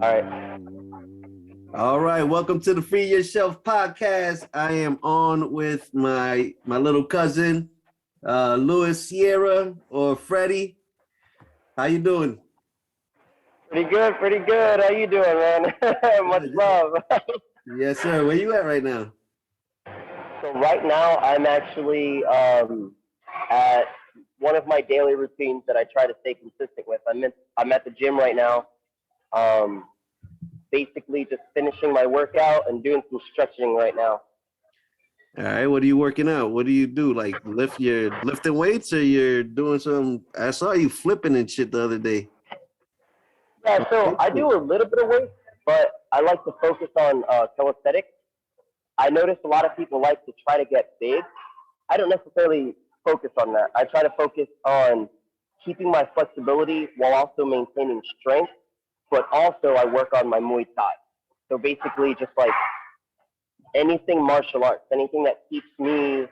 All right. All right, welcome to the Free YourSHELf podcast. I am on with my little cousin, Sierra or Freddy. How you doing? Pretty good, pretty good. How you doing, man? Much Good, good. love. Yes, sir. Where you at right now? So right now, I'm actually at one of my daily routines that I try to stay consistent with. I'm at the gym right now. Um, Basically, just finishing my workout and doing some stretching right now. All right, what are you working out? What do you do? Like lifting weights, or you're doing some? I saw you flipping and shit the other day Yeah, on so I Facebook. do a little bit of weight, but I like to focus on calisthenics. I notice a lot of people like to try to get big. I don't necessarily focus on that. I try to focus on keeping my flexibility while also maintaining strength, but also I work on my Muay Thai. So basically, just like anything martial arts, anything that keeps me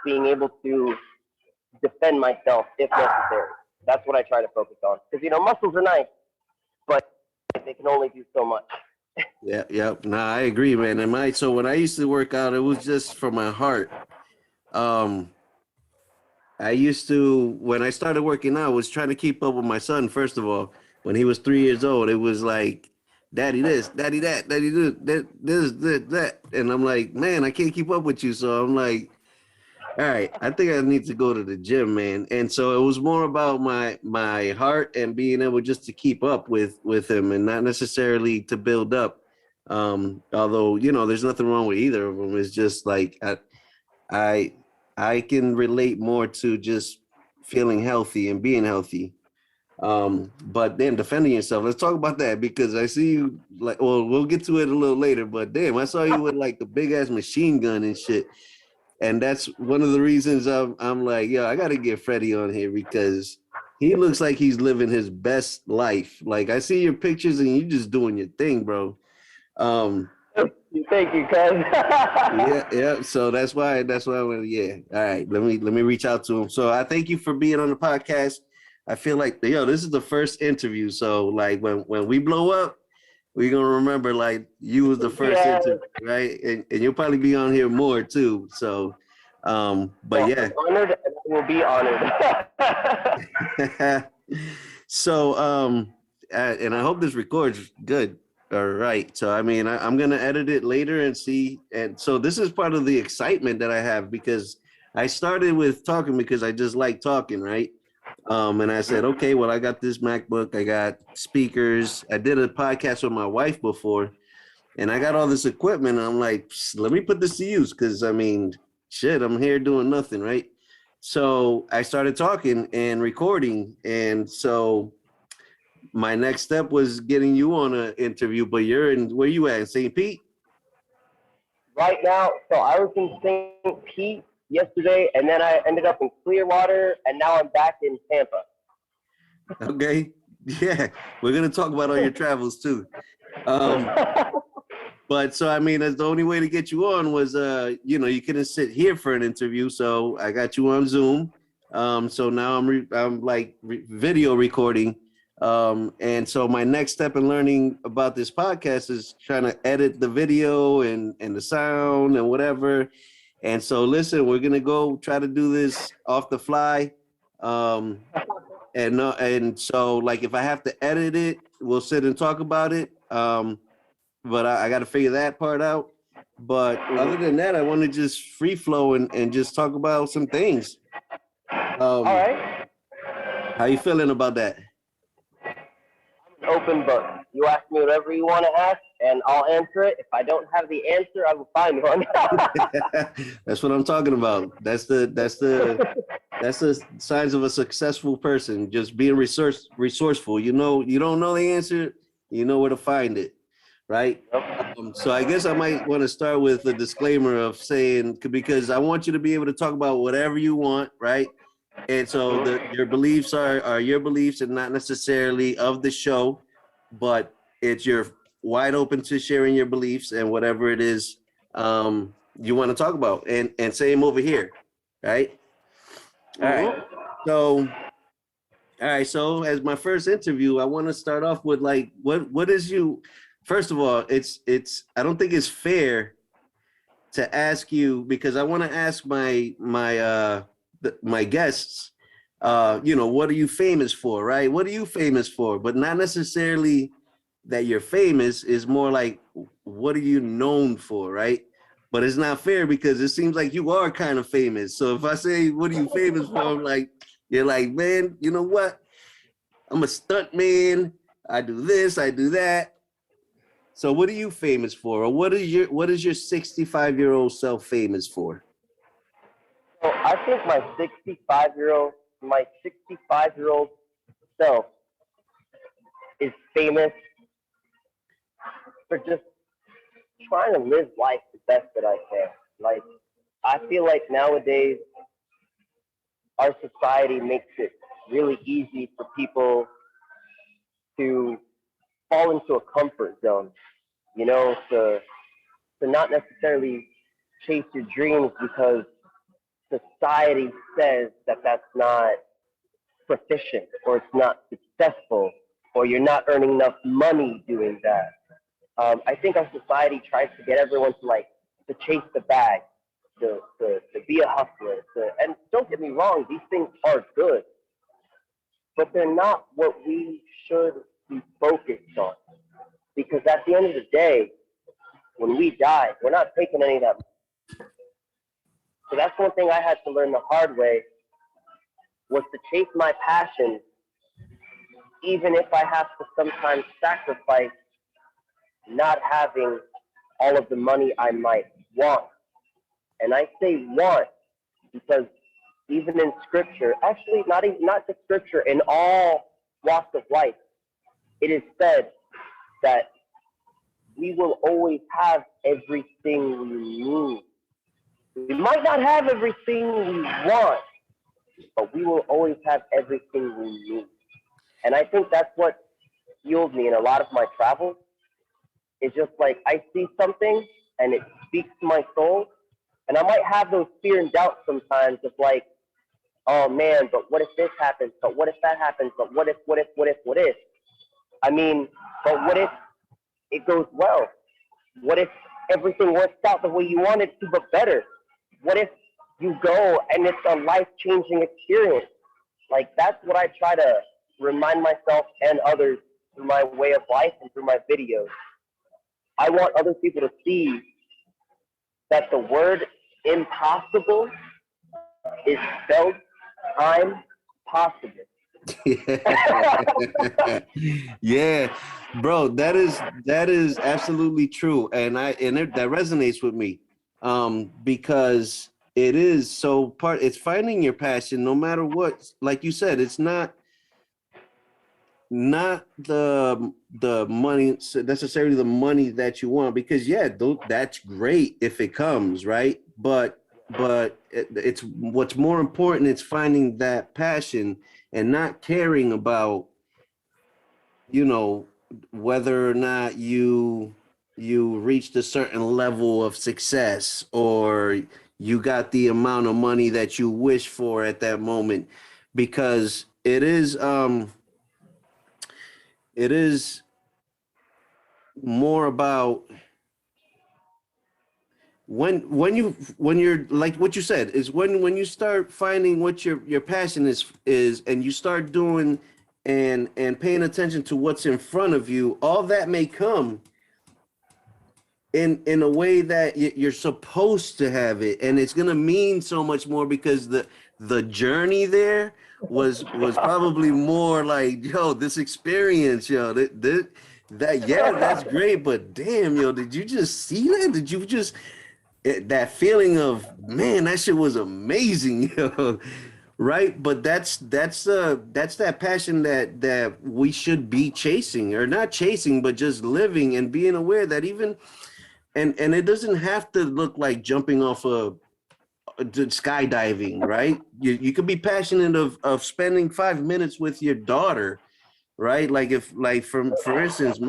being able to defend myself if necessary. That's what I try to focus on. Because, muscles are nice, but they can only do so much. Yeah, yeah. Nah, I agree, man. So when I used to work out, it was just for my heart. Um, I used to, when I started working out, I was trying to keep up with my son. First of all, when he was 3 years old, it was like, daddy this, daddy that, daddy that. And I'm like, man, I can't keep up with you. So I'm like, all right, I think I need to go to the gym, man. And so it was more about my heart and being able just to keep up with him and not necessarily to build up. Although, there's nothing wrong with either of them. It's just like I I can relate more to just feeling healthy and being healthy. But then defending yourself. Let's talk about that because I see you like. Well, we'll get to it a little later. But damn, I saw you with like a big ass machine gun and shit. And that's one of the reasons I'm like, yo, I got to get Freddie on here because he looks like he's living his best life. Like I see your pictures and you just doing your thing, bro. Um, Thank you, cuz. Yeah, yeah. So that's why I went, yeah. All right, let me reach out to him. So I thank you for being on the podcast. I feel like this is the first interview. So like when we blow up, we're gonna remember like you was the first Yeah. interview, right? And you'll probably be on here more too. So but Well, yeah. I'm honored and I will be honored. So and I hope this records good. All right. So I mean I'm gonna edit it later and see. And so this is part of the excitement that I have because I started with talking because I just like talking, right? And I said, okay, well, I got this MacBook, I got speakers. I did a podcast with my wife before, and I got all this equipment. And I'm like, let me put this to use because I mean, shit, I'm here doing nothing, right? So I started talking and recording, and so my next step was getting you on an interview. But you're in where you at in St. Pete? Right now, so I was in St. Pete yesterday, and then I ended up in Clearwater, and now I'm back in Tampa. Okay, yeah, we're gonna talk about all your travels too. Um, But so I mean, that's the only way to get you on was you couldn't sit here for an interview, so I got you on Zoom. So now I'm like video recording. And so my next step in learning about this podcast is trying to edit the video and the sound and whatever. And so listen, we're gonna go try to do this off the fly. Um, and so like if I have to edit it, we'll sit and talk about it. But I got to figure that part out. But other Mhm. than that, I want to just free flow and just talk about some things. All Um, right, how you feeling about that? open book. You ask me whatever you want to ask, and I'll answer it. If I don't have the answer, I will find one. That's what I'm talking about. That's the signs of a successful person. Just being resourceful. You don't know the answer, you know where to find it, right? Yep. So I guess I might want to start with a disclaimer of saying because I want you to be able to talk about whatever you want, right? And so your beliefs are your beliefs and not necessarily of the show, but it's you're wide open to sharing your beliefs and whatever it is you want to talk about. And same over here, right? All right. Mhm. So All right, so as my first interview, I want to start off with like what is you first of all, it's I don't think it's fair to ask you because I want to ask my guests you know, what are you famous for, right? What are you famous for? But not necessarily that you're famous, is more like what are you known for, right? But it's not fair because it seems like you are kind of famous. So if I say what are you famous for, I'm like you're like, man, you know what? I'm a stunt man. I do this, I do that. So what are you famous for? Or what is your 65-year-old self famous for? So I think my 65-year-old self is famous for just trying to live life the best that I can. Like, I feel like nowadays our society makes it really easy for people to fall into a comfort zone, you know, to not necessarily chase your dreams because society says that that's not proficient or it's not successful or you're not earning enough money doing that. I think our society tries to get everyone to like to chase the bag, to be a hustler. And don't get me wrong, these things are good, but they're not what we should be focused on. Because at the end of the day, when we die, we're not taking any of that. So that's one thing I had to learn the hard way was to chase my passion, even if I have to sometimes sacrifice not having all of the money I might want. And I say want because even in scripture, actually not just scripture, in all walks of life, it is said that we will always have everything we need. We might not have everything we want, but we will always have everything we need. And I think that's what fueled me in a lot of my travels. It's just like I see something and it speaks to my soul. And I might have those fear and doubts sometimes of like, oh man, but what if this happens? But what if that happens? But what if? I mean, but what if it goes well? What if everything works out the way you want it to, but better? What if you go and it's a life-changing experience? Like, that's what I try to remind myself and others through my way of life and through my videos. I want other people to see that the word impossible is spelled I'm possible. Yeah, bro, that is absolutely true, and that resonates with me, because it is so part. It's finding your passion, no matter what. Like you said, it's not the money necessarily the money that you want, because yeah, that's great if it comes, right? But it's what's more important. It's finding that passion and not caring about, you know, whether or not you reached a certain level of success or you got the amount of money that you wish for at that moment, because it is more about when you're like what you said is when you start finding what your passion is and you start doing and paying attention to what's in front of you, all that may come in a way that you're supposed to have it, and it's gonna mean so much more because the journey there was probably more like, yo, this experience, yo, that yeah, that's great, but damn, yo, did you just see that? Did you just that feeling of, man, that shit was amazing, you know, right? But that's that passion that we should be chasing, or not chasing, but just living and being aware that even and it doesn't have to look like jumping off skydiving, right? You could be passionate of spending 5 minutes with your daughter, right? Like if like for instance,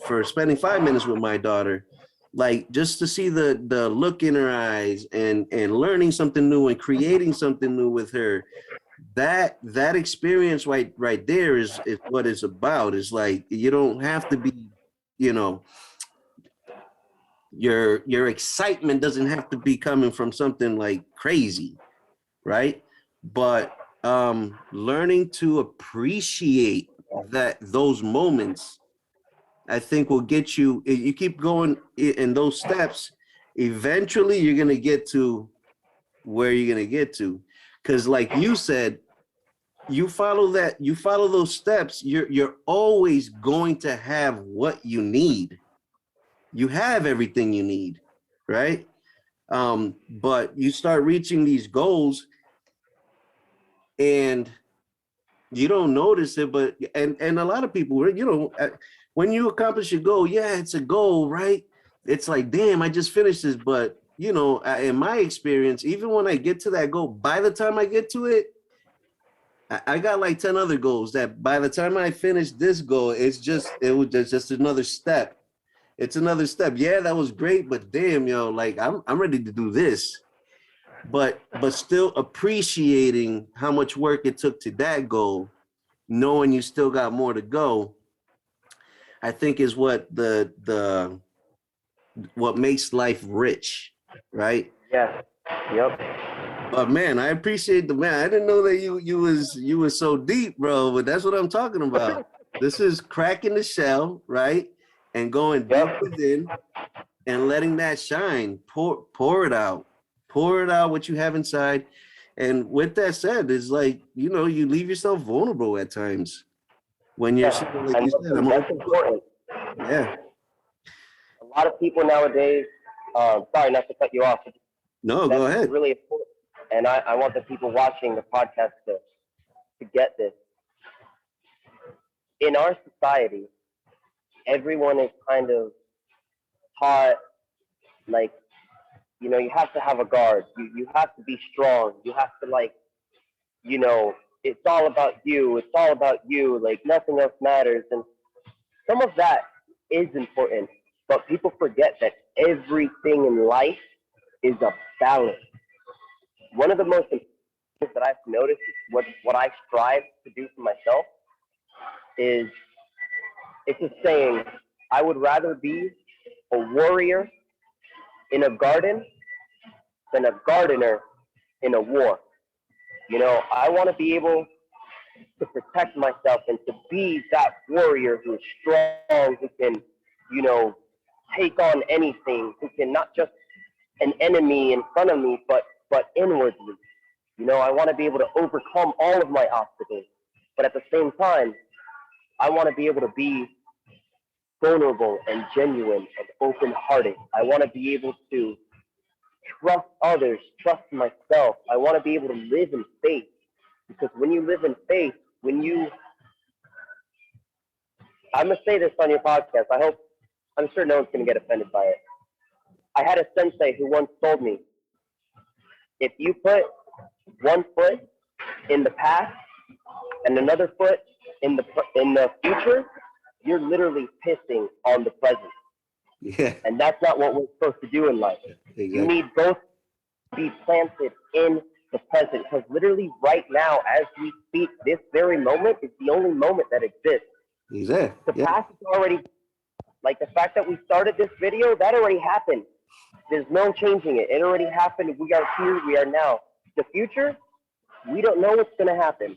for spending 5 minutes with my daughter, like just to see the look in her eyes and learning something new and creating something new with her, that experience right there is what it's about. It's like you don't have to be, you know, your excitement doesn't have to be coming from something like crazy, right? But learning to appreciate those moments, I think, will get you. You keep going in those steps, eventually you're gonna get to where you're gonna get to, because like you said, you follow those steps, you're always going to have what you need. You have everything you need, right? But you start reaching these goals and you don't notice it, but and a lot of people, you know, when you accomplish your goal, yeah, it's a goal, right? It's like, damn, I just finished this. But you know, in my experience, even when I get to that goal, by the time I get to it, I got like 10 other goals that by the time I finish this goal, it was just another step. It's another step. Yeah, that was great, but damn, yo, like I'm ready to do this. But still appreciating how much work it took to that goal, knowing you still got more to go, I think is what makes life rich, right? Yeah. Yep. But man, I appreciate the man. I didn't know that you was so deep, bro. But that's what I'm talking about. This is cracking the shell, right? And going deep Yep. within and letting that shine. Pour it out. Pour it out what you have inside. And with that said, it's like, you know, you leave yourself vulnerable at times when you're like And you said, that's important. yeah. A lot of people nowadays, sorry not to cut you off, but No, go that's ahead. really important. And I want the people watching the podcast to get this. In our society, everyone is kind of taught, like, you know, you have to have a guard. You have to be strong. You have to, like, you know, it's all about you. It's all about you. Like, nothing else matters. And some of that is important. But people forget that everything in life is a balance. One of the most important things that I've noticed is what I strive to do for myself is, it's a saying, I would rather be a warrior in a garden than a gardener in a war. You know, I want to be able to protect myself and to be that warrior who is strong, who can, you know, take on anything, who can not just an enemy in front of me, but inwardly. You know, I want to be able to overcome all of my obstacles, but at the same time, I want to be able to be vulnerable and genuine and open-hearted. I want to be able to trust others, trust myself. I want to be able to live in faith, because when you live in faith, I'm going to say this on your podcast. I'm sure no one's going to get offended by it. I had a sensei who once told me, if you put one foot in the past and another foot in the future, you're literally pissing on the present. Yeah. And that's not what we're supposed to do in life. Exactly. You need both to be planted in the present, because literally right now, as we speak, this very moment is the only moment that exists. Exactly. The past is already, like the fact that we started this video, that already happened. There's no changing it. It already happened. We are here. We are now. The future, we don't know what's going to happen.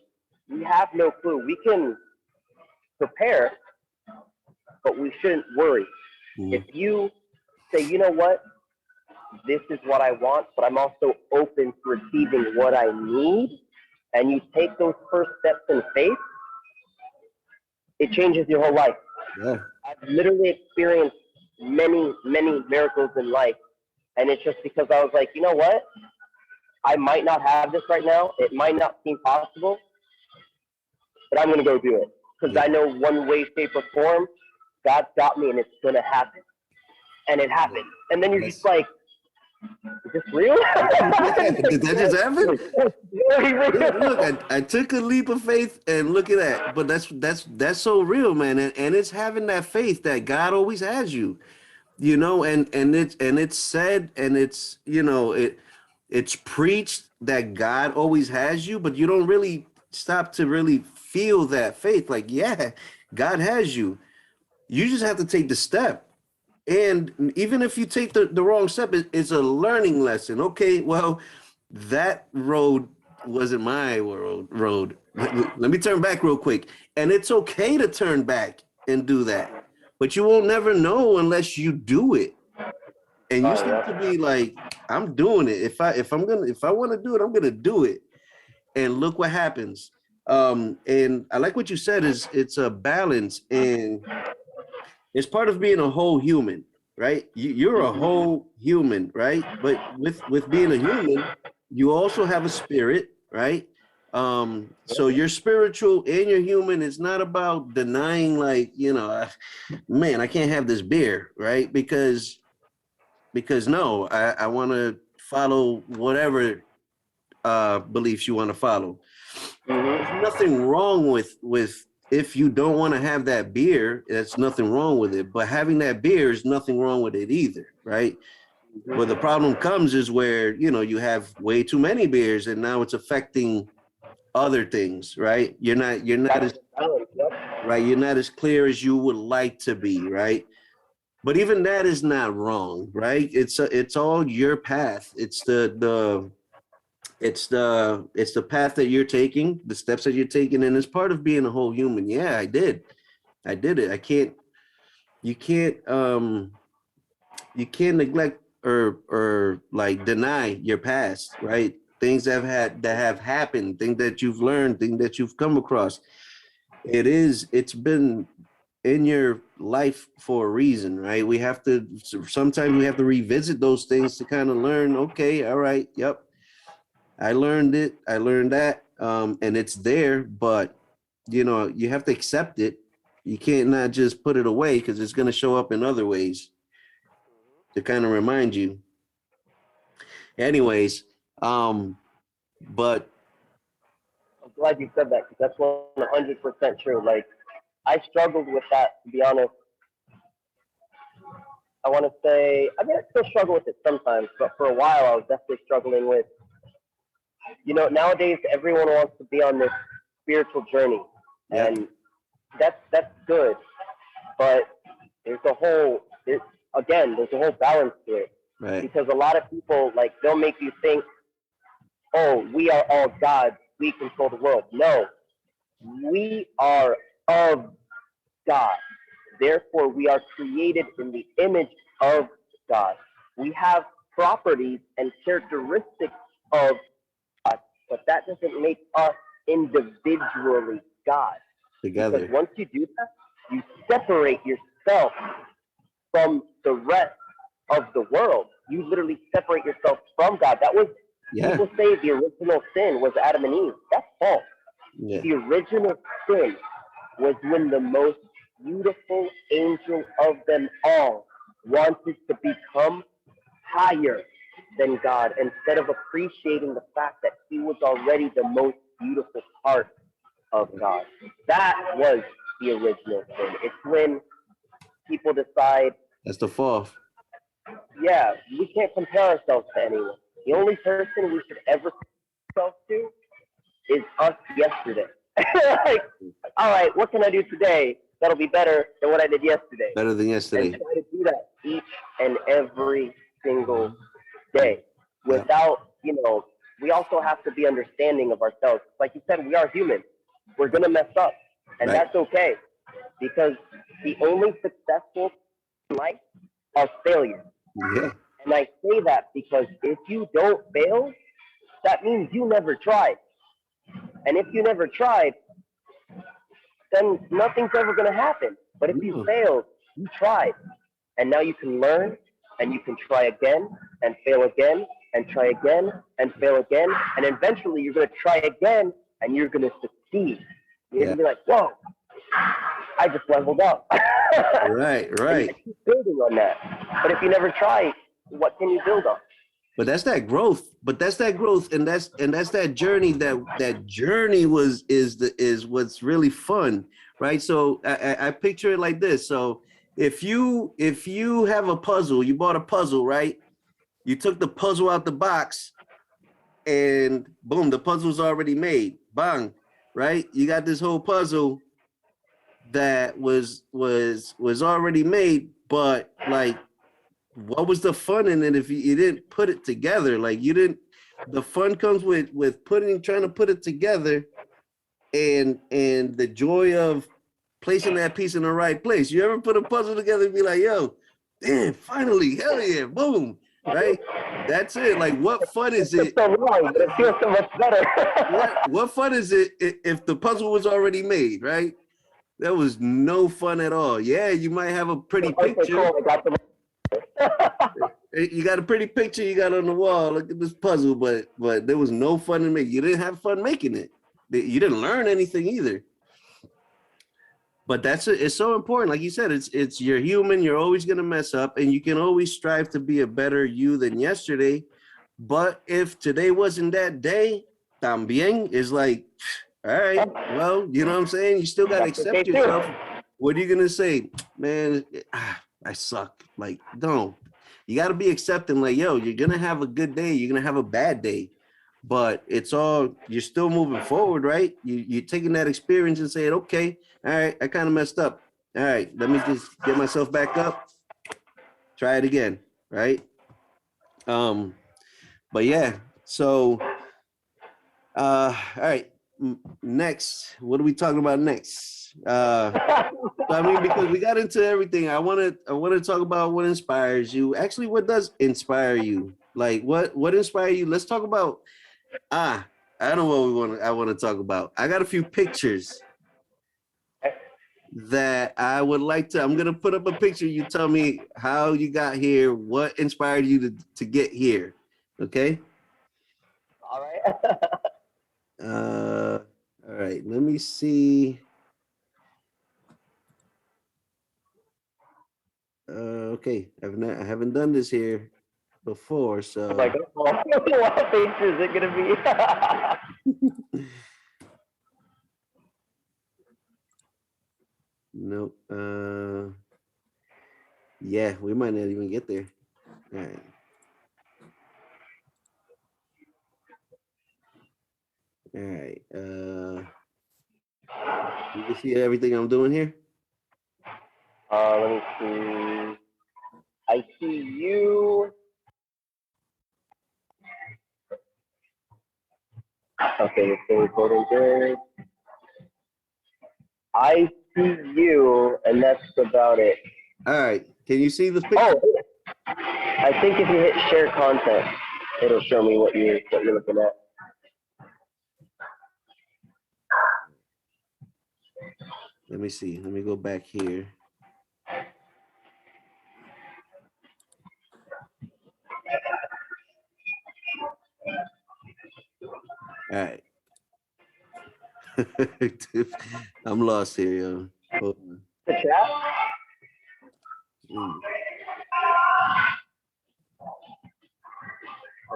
We have no clue. We can prepare, but we shouldn't worry. If you say, you know what, this is what I want, but I'm also open to receiving what I need, and you take those first steps in faith, it changes your whole life. Yeah. I've literally experienced many, many miracles in life, and it's just because I was like, you know what, I might not have this right now. It might not seem possible, but I'm going to go do it, because I know one way, shape, or form, God's got me, and it's going to happen. And it happened. And then you're just like, is this real? Did that just happen? Look, I took a leap of faith, and look at that. But that's so real, man. And it's having that faith that God always has you, you know, and it's said, and it's, you know, it's preached that God always has you, but you don't really stop to really feel that faith. Like, yeah, God has you. You just have to take the step. And even if you take the wrong step, it's a learning lesson. Okay, well, that road wasn't my road. Let me turn back real quick. And it's okay to turn back and do that. But you will never know unless you do it. And you still have to be like, I'm doing it. If I want to do it, I'm gonna do it. And look what happens. And I like what you said is it's a balance, and it's part of being a whole human, right? You're a whole human, right? But with being a human, you also have a spirit, right? So you're spiritual and you're human. It's not about denying, like, man, I can't have this beer, right? Because no, I want to follow whatever beliefs you want to follow. There's nothing wrong with if you don't want to have that beer, that's nothing wrong with it. But having that beer is nothing wrong with it either, right? Where the problem comes is where you have way too many beers, and now it's affecting other things, right? You're not as right. You're not as clear as you would like to be, right? But even that is not wrong, right? It's all your path. It's the path that you're taking, the steps that you're taking, and it's part of being a whole human. Yeah, I did it. You can't neglect or like deny your past, right? Things that have happened, things that you've learned, things that you've come across. It's been in your life for a reason, right? Sometimes we have to revisit those things to kind of learn, okay, all right, yep, I learned it. I learned that. And it's there, but you have to accept it. You can't not just put it away because it's going to show up in other ways to kind of remind you. Anyways, but I'm glad you said that because that's 100% true. Like, I struggled with that, to be honest. I want to say, I mean, I still struggle with it sometimes, but for a while I was definitely struggling with, nowadays everyone wants to be on this spiritual journey, yeah, and that's good, but there's a whole balance to it, right. because a lot of people, like, they'll make you think, oh, we are all gods, we control the world. No, we are of God. Therefore, we are created in the image of God. We have properties and characteristics of God, but that doesn't make us individually God. Together. Because once you do that, you separate yourself from the rest of the world. You literally separate yourself from God. That was, people say the original sin was Adam and Eve. That's false. Yeah. The original sin was when the most beautiful angel of them all wanted to become higher than God instead of appreciating the fact that he was already the most beautiful part of God. That was the original sin. It's when people decide, That's the fall. yeah, we can't compare ourselves to anyone. The only person we should ever compare ourselves to is us yesterday. Like, all right, what can I do today that'll be better than what I did yesterday? Better than yesterday. And try to do that each and every single day. Without, we also have to be understanding of ourselves. Like you said, we are human. We're going to mess up. And that's okay. Because the only successful in life are failures. Yeah. And I say that because if you don't fail, that means you never tried. And if you never tried, then nothing's ever going to happen. But if you failed, you tried. And now you can learn, and you can try again, and fail again, and try again, and fail again. And eventually you're going to try again, and you're going to succeed. You're going to be like, whoa, I just leveled up. Right. And you keep building on that. But if you never try, what can you build on? But that's that growth. And that's that journey. That journey is what's really fun, right? So I picture it like this. So if you have a puzzle, you bought a puzzle, right? You took the puzzle out the box, and boom, the puzzle's already made. Bang, right? You got this whole puzzle that was already made, but like, what was the fun in it if you didn't put it together? Like, you didn't. The fun comes with trying to put it together, and the joy of placing that piece in the right place. You ever put a puzzle together and be like, yo, damn, finally, hell yeah, boom, right? That's it. Like, what fun is it? It's so long, but it feels so much better. What fun is it if the puzzle was already made, right? That was no fun at all. Yeah, you might have a pretty picture. Cool. I got the You got a pretty picture you got on the wall. Look at this puzzle, but there was no fun in making. You didn't have fun making it. You didn't learn anything either. But that's it. It's so important. Like you said, it's you're human. You're always gonna mess up, and you can always strive to be a better you than yesterday. But if today wasn't that day, también is like, all right, well, you know what I'm saying? You still gotta accept yourself. What are you gonna say? Man, I suck. Like, don't. You gotta be accepting, like, yo, you're gonna have a good day, you're gonna have a bad day. But it's all, you're still moving forward, right? You're taking that experience and saying, okay, all right, I kind of messed up. All right, let me just get myself back up. Try it again, right? But yeah, so all right, next, what are we talking about next? I mean, because we got into everything, I want to talk about what inspires you. Actually, what does inspire you? Like, what inspires you? Let's talk about I know what I want to talk about. I got a few pictures that I would like to. I'm gonna put up a picture. You tell me how you got here, what inspired you to get here. Okay. All right. All right. Let me see. Okay. I haven't done this here before, so. Like, what picture is it gonna be? Nope. Yeah, we might not even get there. All right. All right. You can see everything I'm doing here? Let me see. I see you. Okay, you're still recording good. I see you, and that's about it. All right. Can you see the picture? Oh, I think if you hit share content, it'll show me what you're looking at. Let me see. Let me go back here. All right. I'm lost here, yo. Hold on. The chat?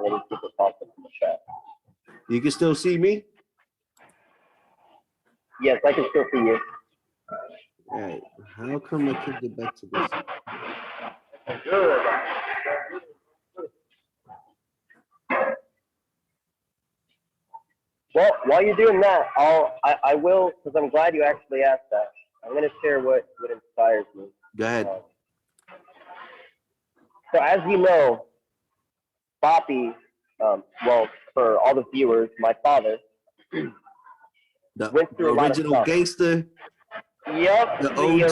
Let me keep it popping in the chat. You can still see me? Yes, I can still see you. All right. How come I can't get back to this? Good. Well, while you're doing that, I will, because I'm glad you actually asked that. I'm going to share what inspires me. Go ahead. So as you know, Boppy, well, for all the viewers, my father, went through a lot of original stuff. gangster. Yep. The OG.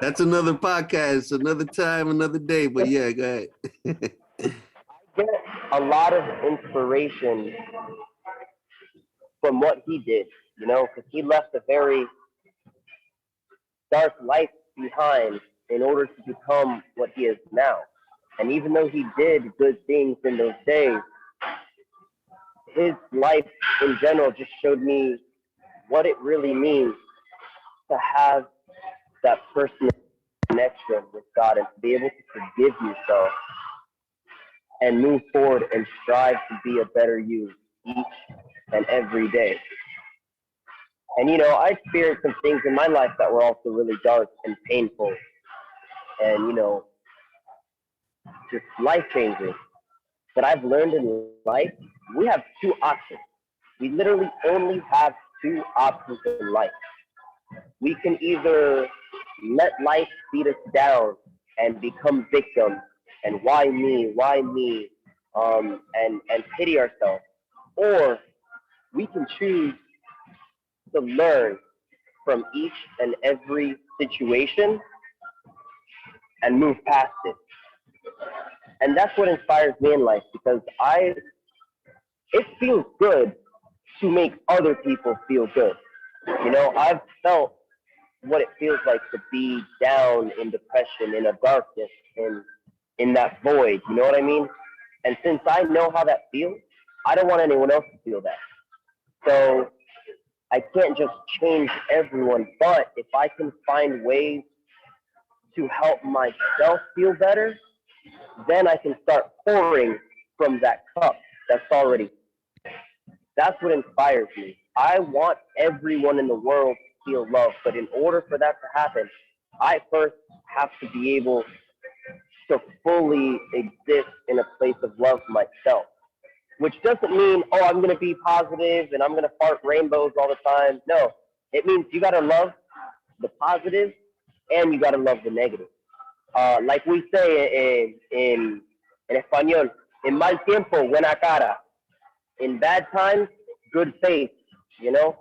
That's another podcast, another time, another day. But yeah, go ahead. I get a lot of inspiration from what he did, you know, because he left a very dark life behind in order to become what he is now. And even though he did good things in those days, his life in general just showed me what it really means to have that personal connection with God and to be able to forgive yourself and move forward and strive to be a better you each and every day. And, you know, I experienced some things in my life that were also really dark and painful and, you know, just life-changing. that I've learned in life, we have two options. We literally only have two options in life. We can either let life beat us down and become victims and why me, and pity ourselves, or we can choose to learn from each and every situation and move past it. And that's what inspires me in life because it feels good to make other people feel good. You know, I've felt what it feels like to be down in depression, in a darkness, in that void. You know what I mean? And since I know how that feels, I don't want anyone else to feel that. So I can't just change everyone, but if I can find ways to help myself feel better, then I can start pouring from that cup that's already. That's what inspires me. I want everyone in the world to feel love, but in order for that to happen, I first have to be able to fully exist in a place of love myself. Which doesn't mean, oh, I'm going to be positive and I'm going to fart rainbows all the time. No, it means you got to love the positive and you got to love the negative. Like we say in español, en mal tiempo, buena cara. In bad times, good faith. You know,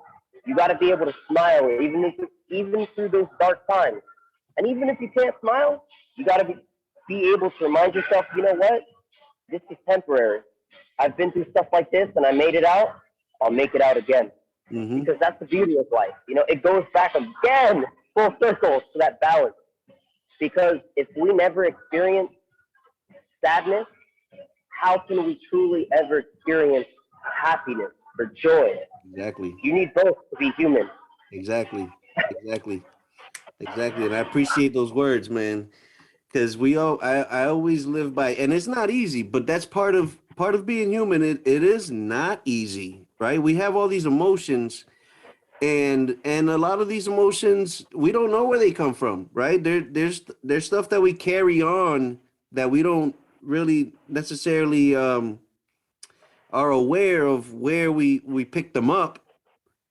you got to be able to smile even through those dark times. And even if you can't smile, you got to be able to remind yourself, you know what? This is temporary. I've been through stuff like this and I made it out. I'll make it out again. Mm-hmm. Because that's the beauty of life. You know, it goes back again, full circle to that balance. Because if we never experience sadness, how can we truly ever experience happiness or joy? Exactly. You need both to be human. Exactly. Exactly. Exactly. And I appreciate those words, man. Because I always live by, and it's not easy, but that's part of being human. It is not easy, right? We have all these emotions, and a lot of these emotions we don't know where they come from, right? There's stuff that we carry on that we don't really necessarily are aware of where we pick them up,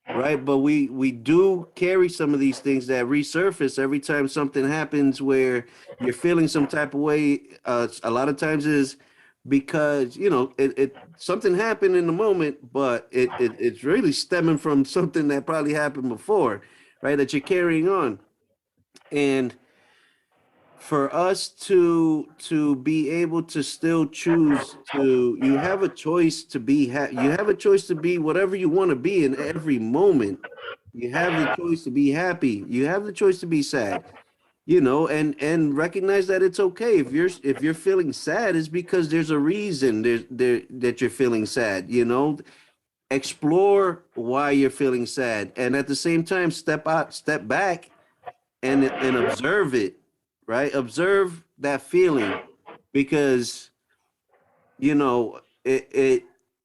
right? But we do carry some of these things that resurface every time something happens where you're feeling some type of way. A lot of times is because it something happened in the moment, but it's really stemming from something that probably happened before, right? That you're carrying on, and for us to be able to still choose to you have a choice to be you have a choice to be whatever you want to be in every moment. You have the choice to be happy, you have the choice to be sad, and recognize that it's okay if you're feeling sad is because there's a reason that you're feeling sad. Explore why you're feeling sad, and at the same time step back and observe it, right? Observe that feeling, because it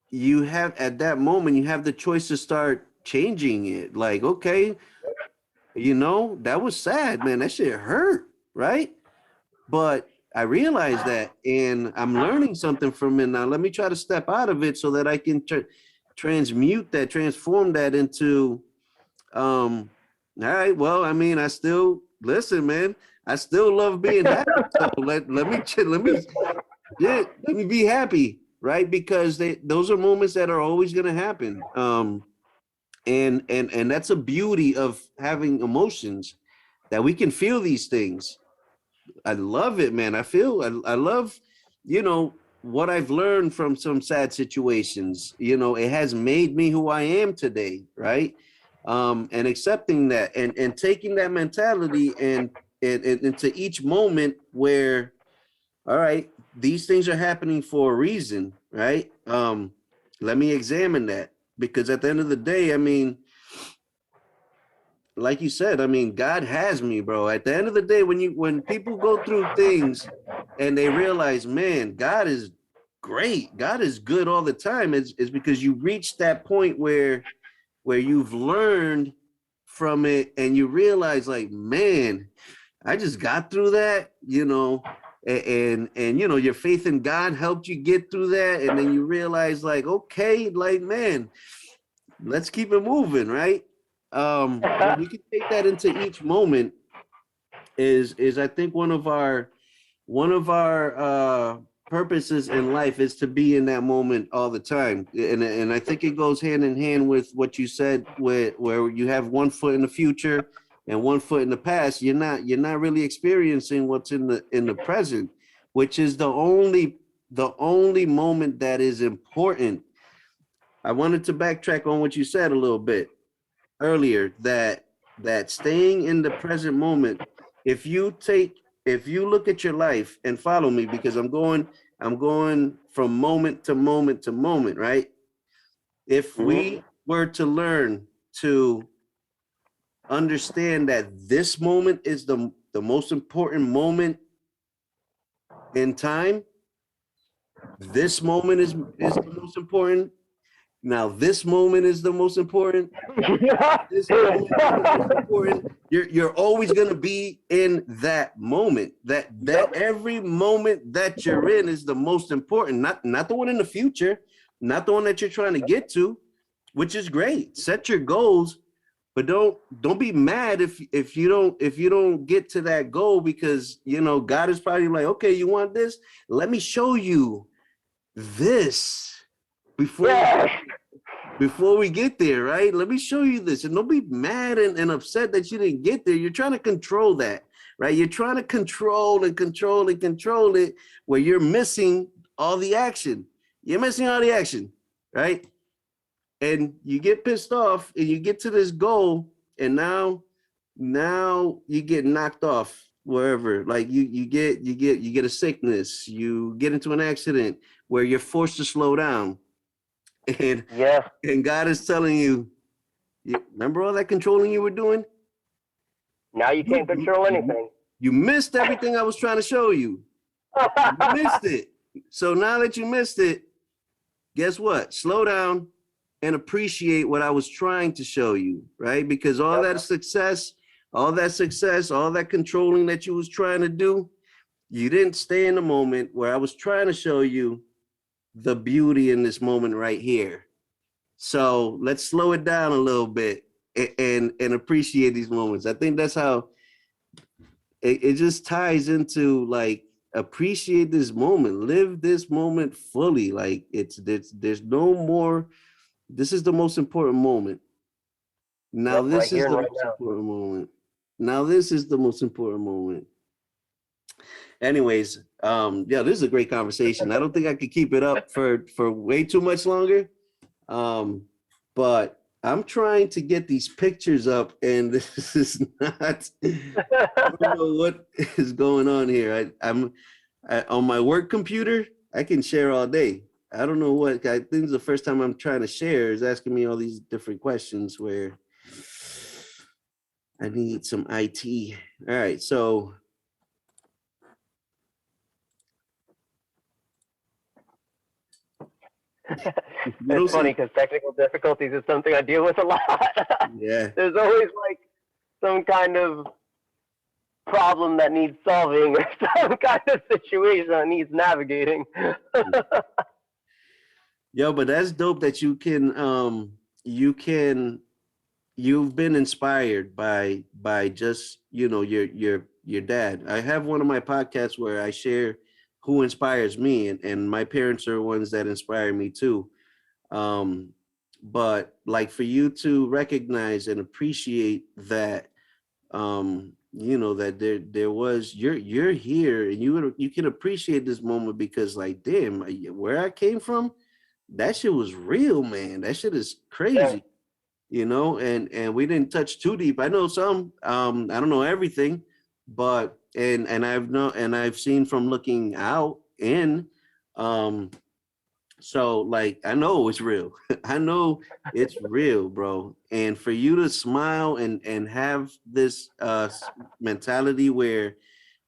you have at that moment you have the choice to start changing it. Like, okay, that was sad, man. That shit hurt, right? But I realized that, and I'm learning something from it now. Let me try to step out of it so that I can transform that into all right. Well, I mean, I still listen, man. I still love being happy. So let me be happy, right? Because those are moments that are always going to happen. And that's a beauty of having emotions, that we can feel these things. I love it, man. I love, what I've learned from some sad situations. It has made me who I am today, right? And accepting that and taking that mentality and into each moment where, all right, these things are happening for a reason, right? Let me examine that, because at the end of the day, I mean, like you said, I mean, God has me, bro. At the end of the day, when people go through things and they realize, man, God is great, God is good all the time, it's because you reach that point where you've learned from it and you realize, like, man, I just got through that, and you know, your faith in God helped you get through that, and then you realize like, okay, like, man, let's keep it moving, right? When you can take that into each moment is I think one of our purposes in life is to be in that moment all the time, and I think it goes hand in hand with what you said, where you have one foot in the future and one foot in the past. You're not really experiencing what's in the present, which is the only moment that is important. I wanted to backtrack on what you said a little bit earlier, that staying in the present moment, if you look at your life and follow me, because I'm going from moment to moment to moment, right? If we were to learn to understand that this moment is the most important moment in time, this moment is the most important. Now, this moment is the most important. This moment is the most important. You're always gonna be in that moment. That every moment that you're in is the most important. Not the one in the future, not the one that you're trying to get to, which is great. Set your goals, but don't be mad if you don't get to that goal, because you know God is probably like, okay, you want this? Let me show you this before we get there, right? Let me show you this. And don't be mad and upset that you didn't get there. You're trying to control that, right? You're trying to control it where you're missing all the action. You're missing all the action, right? And you get pissed off and you get to this goal, and now you get knocked off wherever. Like you get a sickness, you get into an accident where you're forced to slow down. And God is telling you, remember all that controlling you were doing? Now you can't control anything. You missed everything I was trying to show you. You missed it. So now that you missed it, guess what? Slow down and appreciate what I was trying to show you, right? Because all that success, all that controlling that you was trying to do, you didn't stay in the moment where I was trying to show you the beauty in this moment right here. So let's slow it down a little bit and appreciate these moments. I think that's how it just ties into, like, appreciate this moment, live this moment fully. Like there's no more. This is the most important moment. Now this is the most important moment. Now this is the most important moment. Anyways, yeah, this is a great conversation. I don't think I could keep it up for way too much longer. But I'm trying to get these pictures up, and this is not, I don't know what is going on here. I'm on my work computer, I can share all day. I don't know what, I think it's the first time I'm trying to share is asking me all these different questions where I need some IT. All right, so it's funny because technical difficulties is something I deal with a lot. Yeah. There's always like some kind of problem that needs solving or some kind of situation that needs navigating. Yo, but that's dope that you've been inspired by just, you know, your dad. I have one of my podcasts where I share who inspires me, and my parents are ones that inspire me too. But like for you to recognize and appreciate that, you know, that there was, you're here, and you can appreciate this moment because, like, damn, where I came from, that shit was real, man. That shit is crazy. You know, and we didn't touch too deep. I know some, I don't know everything, but and I've seen from looking out in, so like I know it's real. I know it's real, bro. And for you to smile and have this mentality where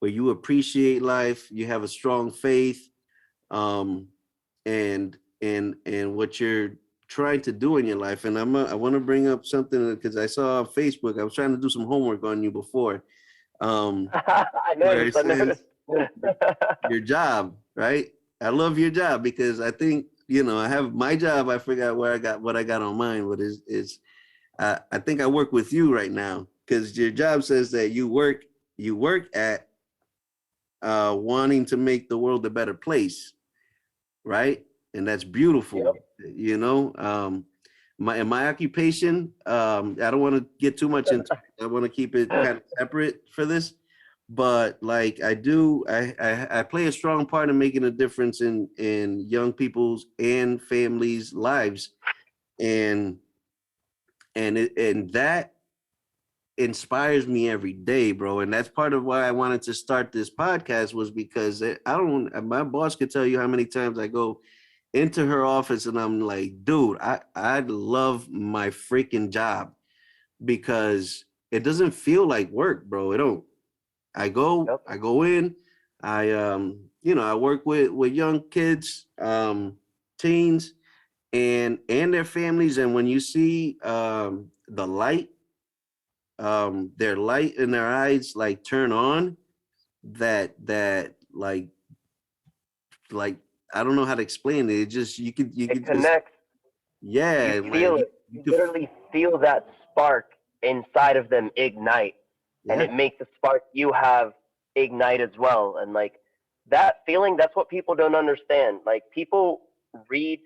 you appreciate life, you have a strong faith, and what you're trying to do in your life. And I want to bring up something because I saw on Facebook. I was trying to do some homework on you before. I noticed. your job, right? I love your job because I think, I have my job. I forgot what I got on mine, but I think I work with you right now because your job says that you work at wanting to make the world a better place, right? And that's beautiful. My occupation, I don't want to get too much into it. I want to keep it kind of separate for this, but like I play a strong part in making a difference in young people's and families' lives, and that inspires me every day, bro. And that's part of why I wanted to start this podcast, was because my boss could tell you how many times I go into her office and I'm like, dude, I love my freaking job because it doesn't feel like work, bro. It don't. I go in, I work with young kids, teens, and their families. And when you see the light, their light in their eyes like turn on, that like I don't know how to explain it. It just you could connects. Yeah, you feel it. You literally feel that spark inside of them ignite, and it makes the spark you have ignite as well. And like that feeling, that's what people don't understand. Like people read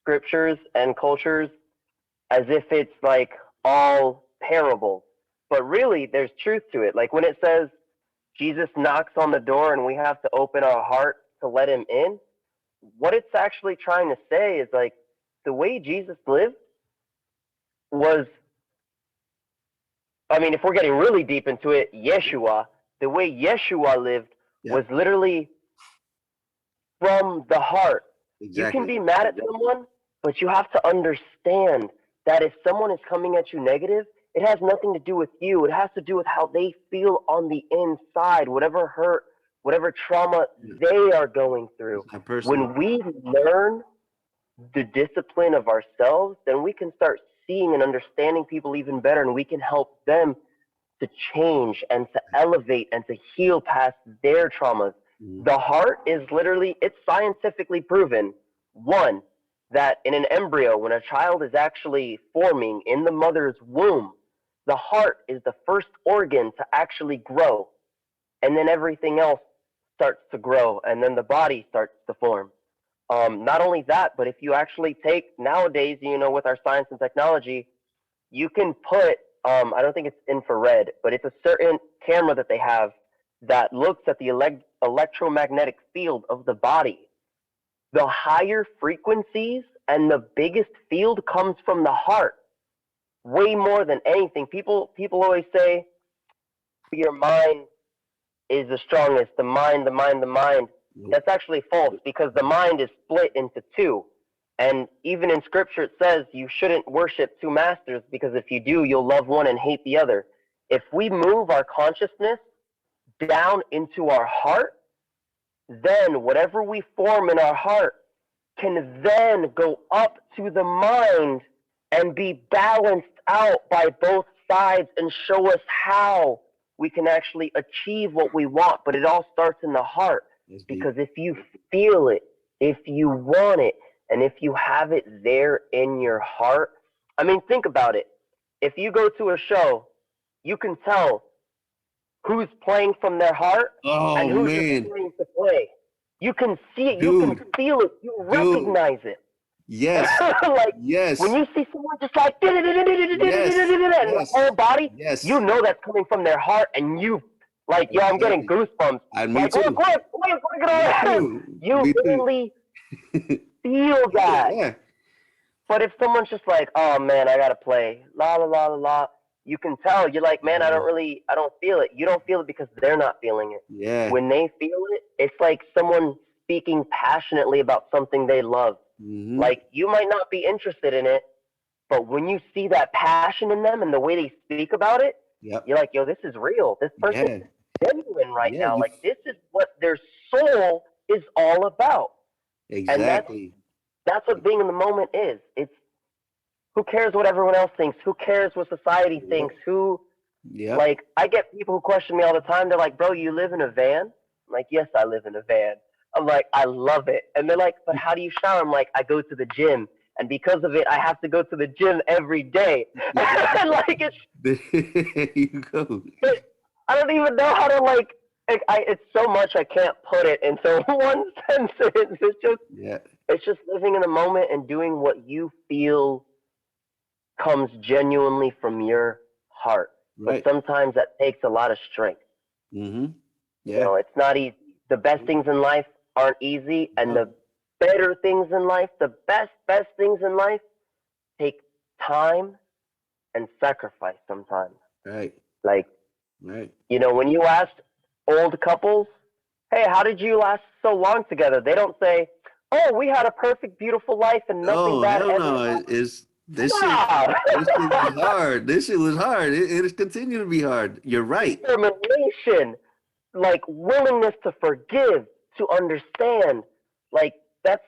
scriptures and cultures as if it's like all parable, but really there's truth to it. Like when it says Jesus knocks on the door and we have to open our heart to let him in, what it's actually trying to say is like the way Jesus lived was, I mean, if we're getting really deep into it, Yeshua, the way Yeshua lived was literally from the heart. Exactly. You can be mad at someone, but you have to understand that if someone is coming at you negative, it has nothing to do with you. It has to do with how they feel on the inside, whatever hurt, whatever trauma they are going through. When we learn the discipline of ourselves, then we can start seeing and understanding people even better, and we can help them to change and to elevate and to heal past their traumas. The heart is literally, it's scientifically proven, one, that in an embryo, when a child is actually forming in the mother's womb, the heart is the first organ to actually grow. And then everything else starts to grow, and then the body starts to form. Not only that, but if you actually take nowadays, with our science and technology, you can put, I don't think it's infrared, but it's a certain camera that they have that looks at the electromagnetic field of the body. The higher frequencies and the biggest field comes from the heart, way more than anything. People always say your mind is the strongest, the mind. That's actually false, because the mind is split into two. And even in scripture, it says you shouldn't worship two masters, because if you do, you'll love one and hate the other. If we move our consciousness down into our heart, then whatever we form in our heart can then go up to the mind and be balanced out by both sides and show us how we can actually achieve what we want. But it all starts in the heart, because if you feel it, if you want it, and if you have it there in your heart, I mean, think about it. If you go to a show, you can tell who's playing from their heart and who's just playing to play. You can see it, you can feel it, you recognize it. Yes. Like, yes. When you see someone just like and the whole body, you know that's coming from their heart, and you like, yo, I'm getting goosebumps. Me too. Look at him. You really feel that. Yeah. But if someone's just like, oh man, I gotta play, la la la la la, you can tell. You're like, man, I don't feel it. You don't feel it because they're not feeling it. Yeah. When they feel it, it's like someone speaking passionately about something they love. Mm-hmm. Like, you might not be interested in it, but when you see that passion in them and the way they speak about it, you're like, yo, this is real. This person is genuine right now. Like, this is what their soul is all about. Exactly. And that's what being in the moment is. It's, who cares what everyone else thinks? Who cares what society thinks? Like, I get people who question me all the time. They're like, bro, you live in a van? I'm like, yes, I live in a van. I'm like, I love it. And they're like, but how do you shower? I'm like, I go to the gym. And because of it, I have to go to the gym every day. And like, There you go. I don't even know how to it's so much I can't put it into one sentence. Yeah. It's just living in the moment and doing what you feel comes genuinely from your heart. But Right. sometimes that takes a lot of strength. Mm-hmm. You Yeah. know, it's not easy. The best things in life aren't easy, and No. the better things in life, the best things in life take time and sacrifice sometimes. Right. Like, Right. you know, when you ask old couples, hey, how did you last so long together? They don't say, oh, we had a perfect, beautiful life and nothing Oh, bad hell ever no. happened. It's Nah. this shit was hard. This shit was hard. It is continue to be hard. You're right. Determination, like willingness to forgive, to understand, like that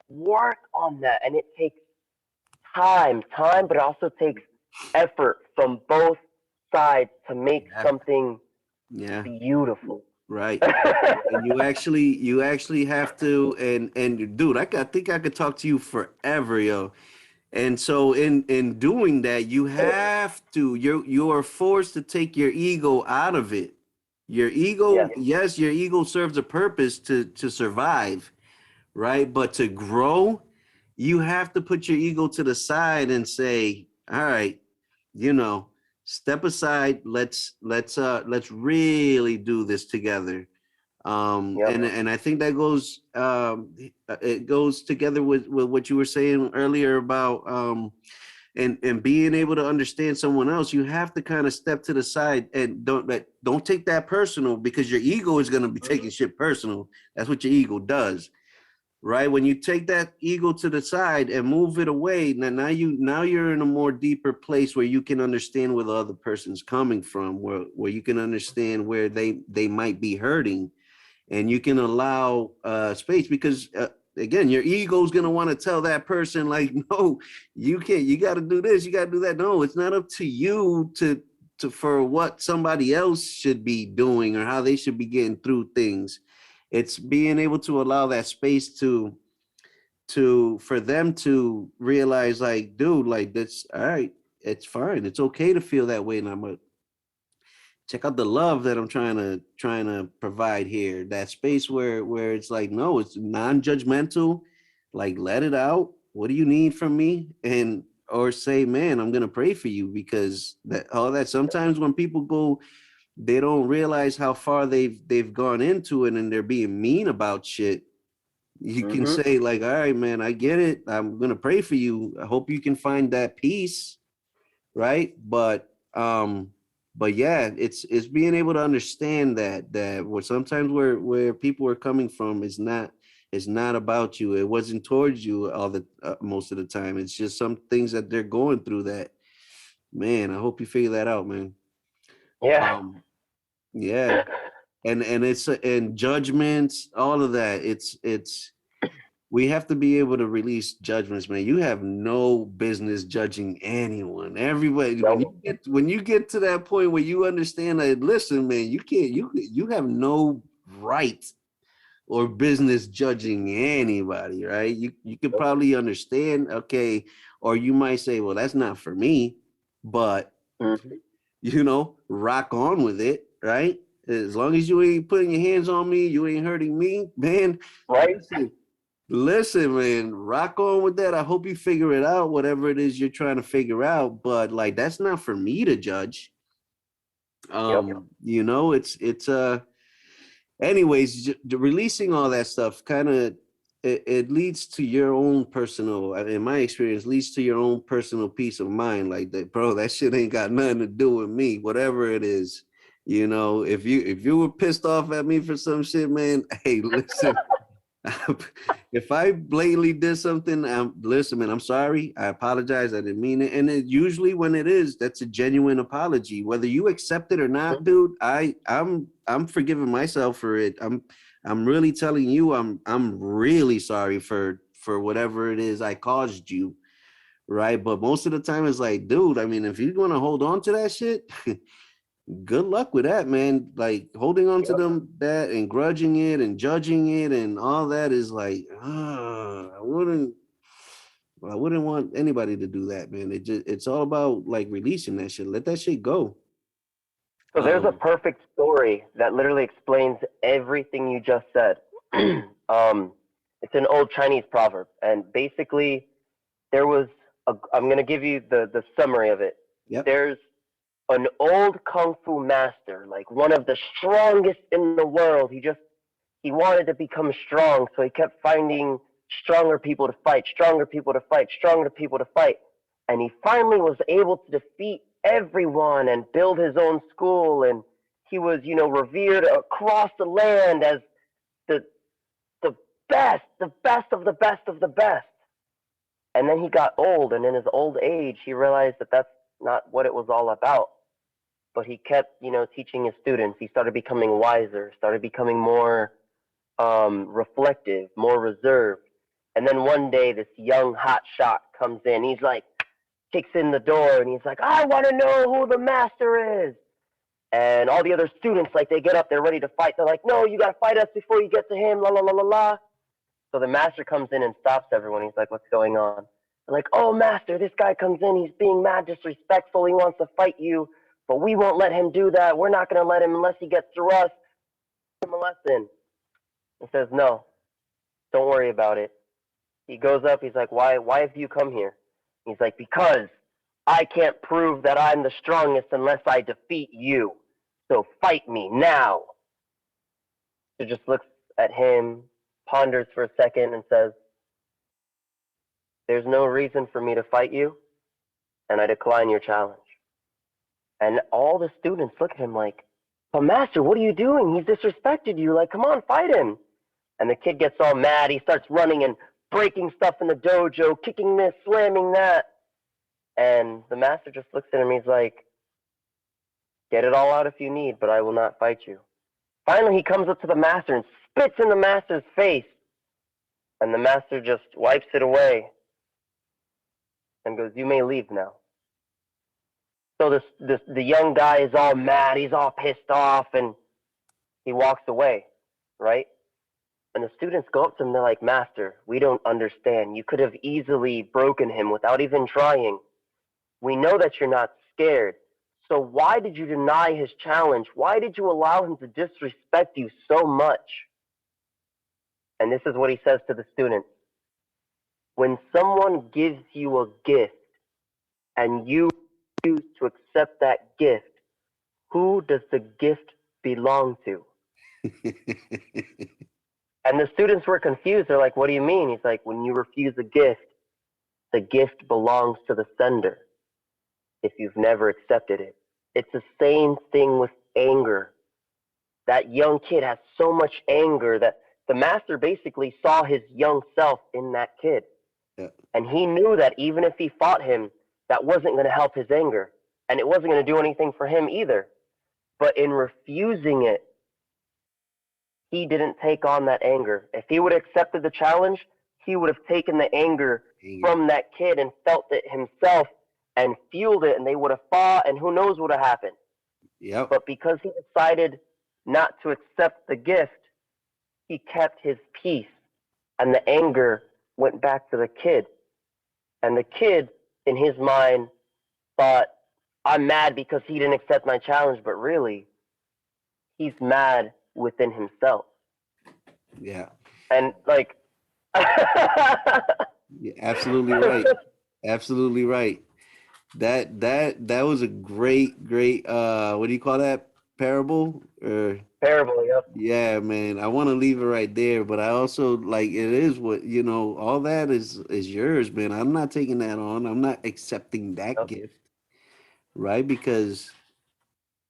work on that, and it takes time, but it also takes effort from both sides to make Yeah. something Yeah. beautiful. Right. And you actually have to, and dude, I think I could talk to you forever, yo. And so in doing that, you have to, you are forced to take your ego out of it. Your ego, Yes. yes, your ego serves a purpose to survive, right? But to grow, you have to put your ego to the side and say, all right, you know, step aside. Let's really do this together. Yep. And I think that goes it goes together with what you were saying earlier about and being able to understand someone else. You have to kind of step to the side and don't take that personal, because your ego is going to be taking shit personal. That's what your ego does, right? When you take that ego to the side and move it away, now you're in a more deeper place where you can understand where the other person's coming from, where you can understand where they might be hurting, and you can allow space, because again, your ego is going to want to tell that person like, no, you can't, you got to do this, you got to do that. No, it's not up to you to for what somebody else should be doing or how they should be getting through things. It's being able to allow that space to for them to realize, like, dude, like, that's all right, it's fine, it's okay to feel that way, and I'm a check out the love that I'm trying to provide here. That space where it's like, no, it's non-judgmental. Like, let it out. What do you need from me? And or say, man, I'm gonna pray for you, because that all that sometimes when people go, they don't realize how far they've gone into it, and they're being mean about shit. You can Mm-hmm. say, like, all right, man, I get it. I'm gonna pray for you. I hope you can find that peace, right? But yeah, it's being able to understand that what sometimes where people are coming from is not about you. It wasn't towards you all the most of the time. It's just some things that they're going through that, man, I hope you figure that out, man. Yeah. um yeah. And it's and judgments, all of that. It's we have to be able to release judgments, man. You have no business judging anyone. Everybody, when No. you get to that point where you understand that, listen, man, you can't, you have no right or business judging anybody, right? You could probably understand, okay, or you might say, well, that's not for me, but Mm-hmm. rock on with it, right? As long as you ain't putting your hands on me, you ain't hurting me, man. Right. Listen, man, rock on with that. I hope you figure it out, whatever it is you're trying to figure out. But like, that's not for me to judge. Yep. It's anyways, releasing all that stuff kind of it leads to your own personal, in my experience, leads to your own personal peace of mind. Like that, bro, that shit ain't got nothing to do with me, whatever it is. If you were pissed off at me for some shit, man, hey, listen. If I blatantly did something, listen, man, I'm sorry. I apologize. I didn't mean it. And usually when it is, that's a genuine apology. Whether you accept it or not, dude, I'm forgiving myself for it. I'm really telling you, I'm really sorry for whatever it is I caused you, right? But most of the time it's like, dude, I mean, if you want to hold on to that shit, good luck with that, man. Like holding on to Yep. them that and grudging it and judging it and all that is like, I wouldn't want anybody to do that, man. It's all about like releasing that shit. Let that shit go. So there's a Um, perfect story that literally explains everything you just said. um, it's an old Chinese proverb, and basically there was I'm going to give you the summary of it. yep. There's an old kung fu master, like one of the strongest in the world. He wanted to become strong, so he kept finding stronger people to fight, stronger people to fight, stronger people to fight. And he finally was able to defeat everyone and build his own school. And he was, revered across the land as the the the best of the best of the best. And then he got old, and in his old age, he realized that that's not what it was all about. But he kept, teaching his students. He started becoming wiser, started becoming more reflective, more reserved. And then one day, this young hot shot comes in. He's like, kicks in the door, and he's like, I want to know who the master is. And all the other students, like, they get up, they're ready to fight. They're like, no, you got to fight us before you get to him, la, la, la, la, la. So the master comes in and stops everyone. He's like, what's going on? They're like, oh, master, this guy comes in. He's being mad disrespectful. He wants to fight you, but we won't let him do that. We're not going to let him unless he gets through us. Give him a lesson. He says, no, don't worry about it. He goes up. He's like, why have you come here? He's like, because I can't prove that I'm the strongest unless I defeat you. So fight me now. He just looks at him, ponders for a second, and says, there's no reason for me to fight you, and I decline your challenge. And all the students look at him like, but master, what are you doing? He's disrespected you. Like, come on, fight him. And the kid gets all mad. He starts running and breaking stuff in the dojo, kicking this, slamming that. And the master just looks at him. He's like, get it all out if you need, but I will not fight you. Finally, he comes up to the master and spits in the master's face. And the master just wipes it away and goes, you may leave now. So the young guy is all mad. He's all pissed off, and he walks away, right? And the students go up to him. They're like, master, we don't understand. You could have easily broken him without even trying. We know that you're not scared. So why did you deny his challenge? Why did you allow him to disrespect you so much? And this is what he says to the students. When someone gives you a gift and you choose to accept that gift, who does the gift belong to? And the students were confused. They're like, what do you mean? He's like, when you refuse a gift, the gift belongs to the sender if you've never accepted it. It's the same thing with anger. That young kid has so much anger that the master basically saw his young self in that kid. Yeah. And he knew that even if he fought him, that wasn't going to help his anger. And it wasn't going to do anything for him either. But in refusing it, he didn't take on that anger. If he would have accepted the challenge, he would have taken the anger from that kid and felt it himself and fueled it, and they would have fought, and who knows what would have happened. Yep. But because he decided not to accept the gift, he kept his peace, and the anger went back to the kid. And the kid, in his mind, thought, I'm mad because he didn't accept my challenge, but really, he's mad within himself. Yeah. And like, Yeah, absolutely right. Absolutely right. That was a great what do you call that, parable or parable, yep. yeah, man, I want to leave it right there, but I also like it is what all that is yours, man. I'm not taking that on. I'm not accepting that Yep. gift, right? Because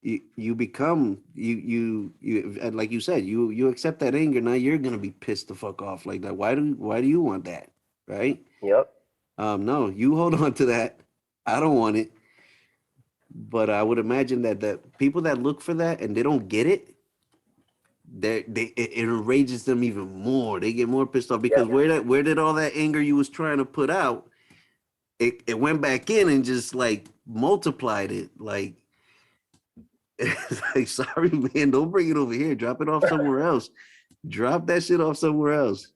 you become you like you said, you accept that anger. Now you're gonna be pissed the fuck off like that. Why do you want that, right? Yep. No, you hold on to that. I don't want it. But I would imagine that the people that look for that and they don't get it, it enrages them even more. They get more pissed off because Yep. where did all that anger you was trying to put out? It went back in and just like multiplied it. Like It's like, sorry, man, don't bring it over here. Drop it off somewhere else. Drop that shit off somewhere else.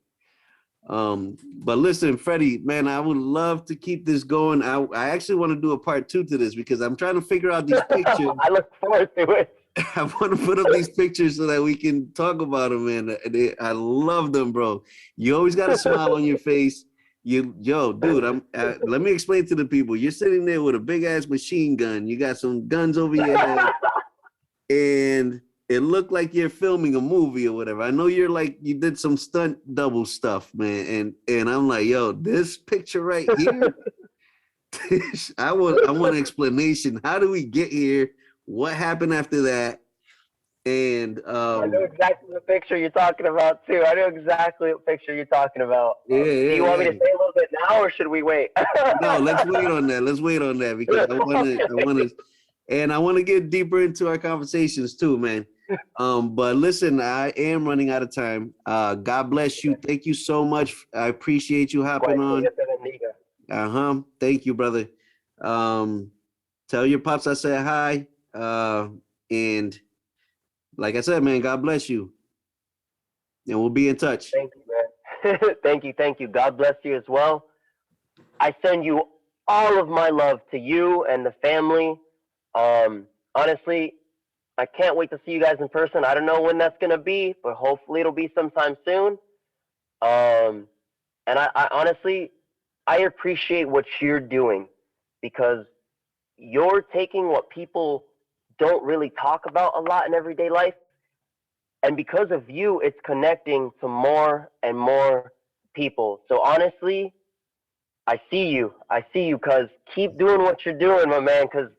But listen, Freddie, man, I would love to keep this going. I actually want to do a part 2 to this because I'm trying to figure out these pictures. I look forward to it. I want to put up these pictures so that we can talk about them, man. I love them, bro. You always got a smile on your face. Yo, dude, let me explain to the people. You're sitting there with a big ass machine gun. You got some guns over your head, and it looked like you're filming a movie or whatever. I know you did some stunt double stuff, man. And I'm like, yo, this picture right here, I want an explanation. How do we get here? What happened after that? And I know exactly what picture you're talking about too. I know exactly what picture you're talking about. Yeah, Do you want me to say a little bit now, or should we wait? No, let's wait on that. Let's wait on that because I want to get deeper into our conversations too, man. But listen, I am running out of time. God bless you. Thank you so much. I appreciate you hopping on. Thank you, brother. Tell your pops I said hi. And like I said, man, God bless you. And we'll be in touch. Thank you, man. Thank you. God bless you as well. I send you all of my love to you and the family. Honestly, I can't wait to see you guys in person. I don't know when that's gonna be, but hopefully it'll be sometime soon. And I honestly, I appreciate what you're doing because you're taking what people don't really talk about a lot in everyday life. And because of you, it's connecting to more and more people. So honestly, I see you because keep doing what you're doing, my man, because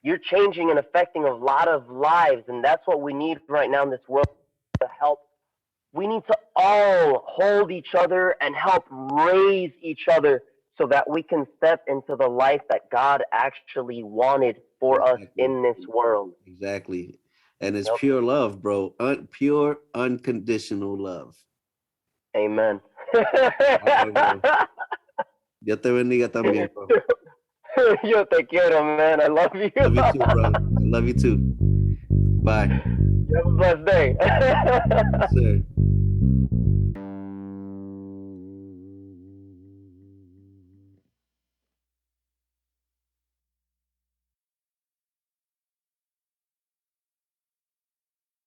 you're changing and affecting a lot of lives. And that's what we need right now in this world, to help. We need to all hold each other and help raise each other so that we can step into the life that God actually wanted for us in this world. Exactly. And it's pure love, bro. Pure, unconditional love. Amen. Dios te bendiga también, bro. Yo te quiero, man. I love you. Love you too, bro. I love you too. Bye. You have a blessed day. Yes, sir.